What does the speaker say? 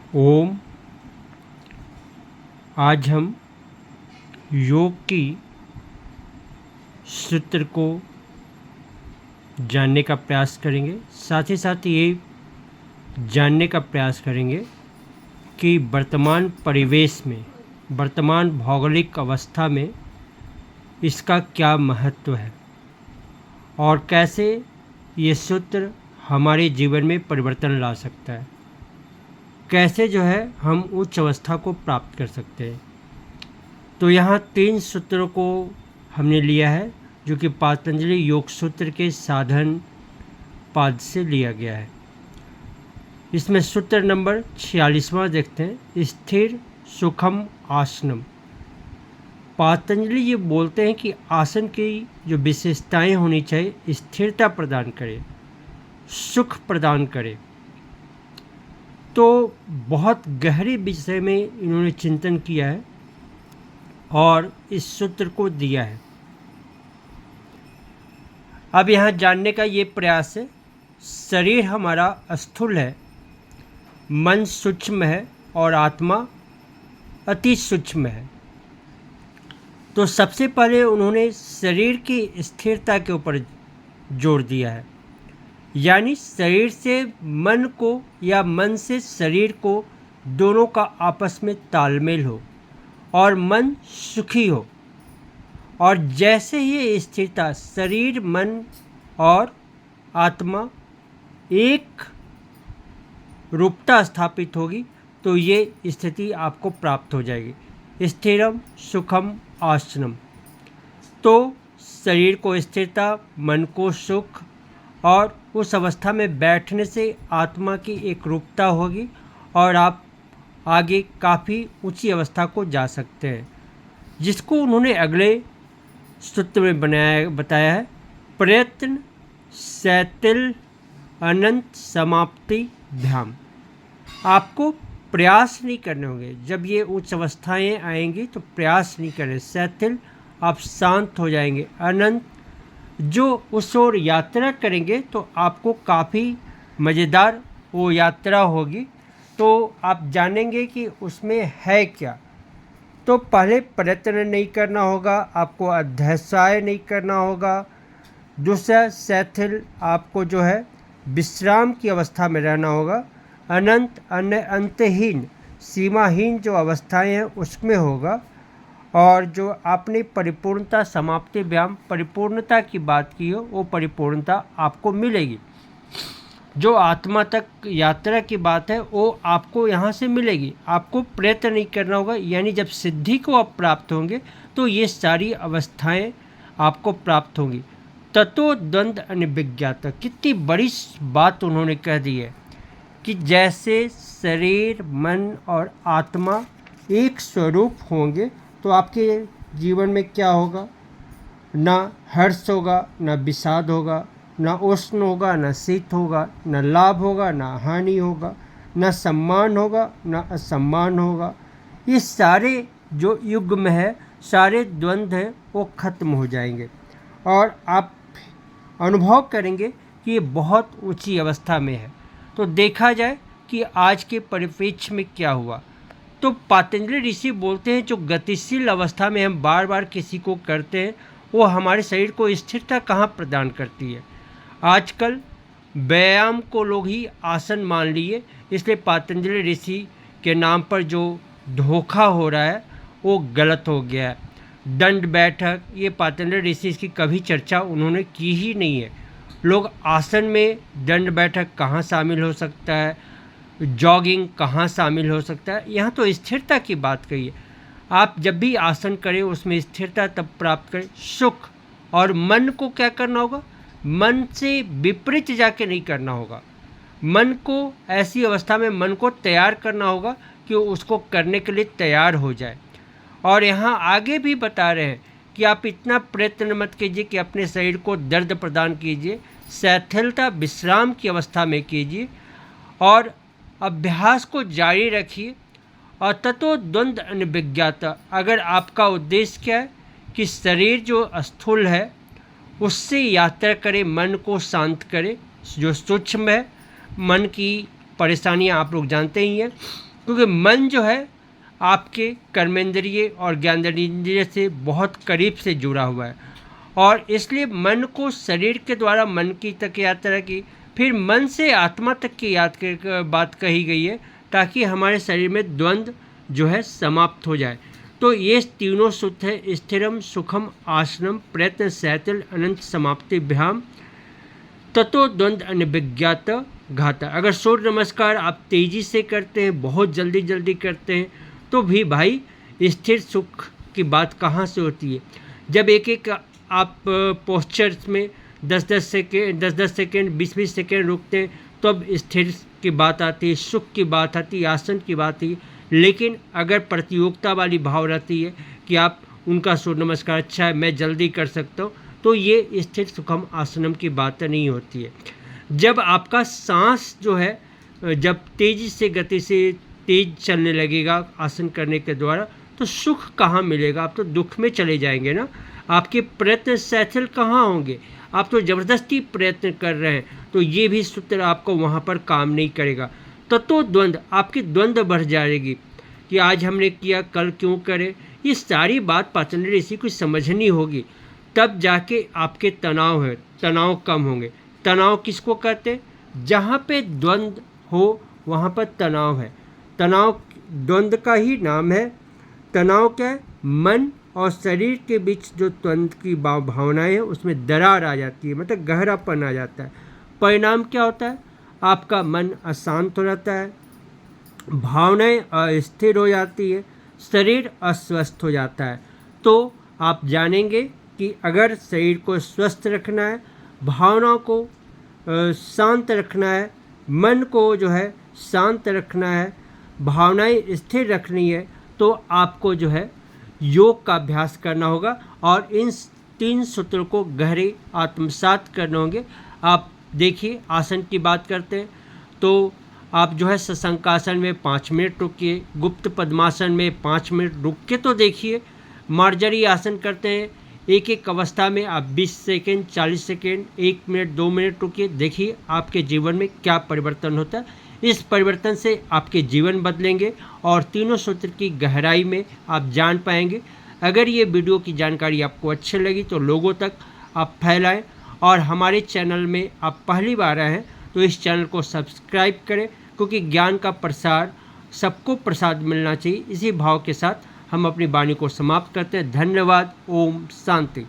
ओम। आज हम योग की सूत्र को जानने का प्रयास करेंगे, साथ ही साथ ये जानने का प्रयास करेंगे कि वर्तमान परिवेश में, वर्तमान भौगोलिक अवस्था में इसका क्या महत्व है और कैसे ये सूत्र हमारे जीवन में परिवर्तन ला सकता है, कैसे हम उच्च अवस्था को प्राप्त कर सकते हैं। तो यहाँ 3 सूत्रों को हमने लिया है जो कि पतंजलि योग सूत्र के साधन पाद से लिया गया है। इसमें सूत्र नंबर 46वां देखते हैं, स्थिर सुखम आसनम। पतंजलि ये बोलते हैं कि आसन की जो विशेषताएं होनी चाहिए, स्थिरता प्रदान करे, सुख प्रदान करे। तो बहुत गहरे विषय में इन्होंने चिंतन किया है और इस सूत्र को दिया है। अब यहाँ जानने का ये प्रयास है, शरीर हमारा स्थूल है, मन सूक्ष्म है और आत्मा अति सूक्ष्म है। तो सबसे पहले उन्होंने शरीर की स्थिरता के ऊपर जोर दिया है, यानी शरीर से मन को या मन से शरीर को दोनों का आपस में तालमेल हो और मन सुखी हो। और जैसे ये स्थिरता शरीर, मन और आत्मा एक रूपता स्थापित होगी तो ये स्थिति आपको प्राप्त हो जाएगी। स्थिरम सुखम आसनम। तो शरीर को स्थिरता, मन को सुख, और उस अवस्था में बैठने से आत्मा की एक रूपता होगी और आप आगे काफ़ी ऊंची अवस्था को जा सकते हैं, जिसको उन्होंने अगले सूत्र में बताया है, प्रयत्न शैथिल अनंत समाप्ति भ्याम। आपको प्रयास नहीं करने होंगे। जब ये उच्च अवस्थाएं आएंगी तो प्रयास नहीं करें। शैथिल, आप शांत हो जाएंगे। अनंत, जो उस ओर यात्रा करेंगे तो आपको काफ़ी मज़ेदार वो यात्रा होगी, तो आप जानेंगे कि उसमें है क्या। तो पहले प्रयत्न नहीं करना होगा, आपको अध्यवसाय नहीं करना होगा। दूसरा शैथिल, आपको विश्राम की अवस्था में रहना होगा। अनंत, अंतहीन, सीमाहीन जो अवस्थाएं हैं उसमें होगा। और जो आपने परिपूर्णता समाप्ति व्यायाम, परिपूर्णता की बात की हो, वो परिपूर्णता आपको मिलेगी। जो आत्मा तक यात्रा की बात है वो आपको यहाँ से मिलेगी। आपको प्रयत्न नहीं करना होगा, यानी जब सिद्धि को आप प्राप्त होंगे तो ये सारी अवस्थाएं आपको प्राप्त होंगी। ततो द्वंद्व अनिविज्ञात। कितनी बड़ी बात उन्होंने कह दी है कि जैसे शरीर, मन और आत्मा एक स्वरूप होंगे तो आपके जीवन में क्या होगा, ना हर्ष होगा, ना विषाद होगा, ना उष्ण होगा, ना शीत होगा, ना लाभ होगा, ना हानि होगा, ना सम्मान होगा, ना असम्मान होगा। ये सारे जो युग में है, सारे द्वंद्व हैं, वो खत्म हो जाएंगे और आप अनुभव करेंगे कि ये बहुत ऊंची अवस्था में है। तो देखा जाए कि आज के परिप्रेक्ष्य में क्या हुआ, तो पतंजलि ऋषि बोलते हैं जो गतिशील अवस्था में हम बार बार किसी को करते हैं वो हमारे शरीर को स्थिरता कहाँ प्रदान करती है। आजकल व्यायाम को लोग ही आसन मान लिए, इसलिए पतंजलि ऋषि के नाम पर जो धोखा हो रहा है वो गलत हो गया है। दंड बैठक, ये पतंजलि ऋषि इसकी कभी चर्चा उन्होंने की ही नहीं है। लोग आसन में दंड बैठक कहाँ शामिल हो सकता है, जॉगिंग कहाँ शामिल हो सकता है, यहाँ तो स्थिरता की बात कही है। आप जब भी आसन करें उसमें स्थिरता तब प्राप्त करें। सुख, और मन को क्या करना होगा, मन से विपरीत जाके नहीं करना होगा। मन को ऐसी अवस्था में मन को तैयार करना होगा कि उसको करने के लिए तैयार हो जाए। और यहाँ आगे भी बता रहे हैं कि आप इतना प्रयत्न मत कीजिए कि अपने शरीर को दर्द प्रदान कीजिए। शिथिलता, विश्राम की अवस्था में कीजिए और अभ्यास को जारी रखिए। और ततो द्वंद्व अनिविज्ञात। अगर आपका उद्देश्य क्या है कि शरीर जो स्थूल है उससे यात्रा करे, मन को शांत करे, जो सूक्ष्म है, मन की परेशानियां आप लोग जानते ही हैं, क्योंकि मन जो है आपके कर्मेंद्रिय और ज्ञानेंद्रिय से बहुत करीब से जुड़ा हुआ है, और इसलिए मन को शरीर के द्वारा मन की तक यात्रा की, फिर मन से आत्मा तक की बात कही गई है, ताकि हमारे शरीर में द्वंद्व जो है समाप्त हो जाए। तो ये तीनों सूत्र है, स्थिरम सुखम आसनम प्रयत्न सैतल अनंत समाप्तिभ्याम ततो द्वंद्व अनिविज्ञात घाता। अगर सूर्य नमस्कार आप तेज़ी से करते हैं, बहुत जल्दी जल्दी करते हैं, तो भी भाई स्थिर सुख की बात कहाँ से होती है। जब एक एक आप पोस्चर्स में 10-10 सेकेंड 20-20 सेकेंड रुकते हैं, तो अब स्थिर की बात आती है, सुख की बात आती है, आसन की बात आती है। लेकिन अगर प्रतियोगिता वाली भाव रहती है कि आप उनका सूर्य नमस्कार अच्छा है, मैं जल्दी कर सकता हूँ, तो ये स्थिर सुखम आसनम की बात नहीं होती है। जब आपका सांस जो है जब तेज़ी से गति से तेज चलने लगेगा आसन करने के द्वारा, तो सुख कहाँ मिलेगा? आप तो दुख में चले जाएंगे ना। आपके प्रयत्न सैथिल कहाँ होंगे? आप तो ज़बरदस्ती प्रयत्न कर रहे हैं, तो ये भी सूत्र आपको वहाँ पर काम नहीं करेगा। ततो द्वंद्व, आपकी द्वंद्व बढ़ जाएगी कि आज हमने किया, कल क्यों करें। ये सारी बात पातंजलि ऋषि को समझनी होगी, तब जाके आपके तनाव है, तनाव कम होंगे। तनाव किसको कहते हैं? जहाँ पे द्वंद्व हो वहाँ पर तनाव है। तनाव द्वंद्व का ही नाम है। तनाव क्या है? मन और शरीर के बीच जो द्वंद्व की भावनाएं है, उसमें दरार आ जाती है, मतलब गहरापन आ जाता है। परिणाम क्या होता है? आपका मन अशांत हो जाता है, भावनाएं अस्थिर हो जाती है, शरीर अस्वस्थ हो जाता है। तो आप जानेंगे कि अगर शरीर को स्वस्थ रखना है, भावनाओं को शांत रखना है, मन को जो है शांत रखना है, भावनाएं स्थिर रखनी है, तो आपको जो है योग का अभ्यास करना होगा और इन 3 सूत्रों को गहरे आत्मसात करने होंगे। आप देखिए, आसन की बात करते हैं तो आप जो है शशंकासन में 5 मिनट रुकिए, गुप्त पद्मासन में 5 मिनट रुक के तो देखिए। मार्जरी आसन करते हैं, एक एक अवस्था में आप 20 सेकेंड 40 सेकेंड 1 मिनट 2 मिनट रुकिए, देखिए आपके जीवन में क्या परिवर्तन होता है। इस परिवर्तन से आपके जीवन बदलेंगे और तीनों सूत्र की गहराई में आप जान पाएंगे। अगर ये वीडियो की जानकारी आपको अच्छी लगी तो लोगों तक आप फैलाएं, और हमारे चैनल में आप पहली बार आए हैं तो इस चैनल को सब्सक्राइब करें, क्योंकि ज्ञान का प्रसार सबको प्रसाद मिलना चाहिए। इसी भाव के साथ हम अपनी वाणी को समाप्त करते हैं। धन्यवाद। ओम शांति।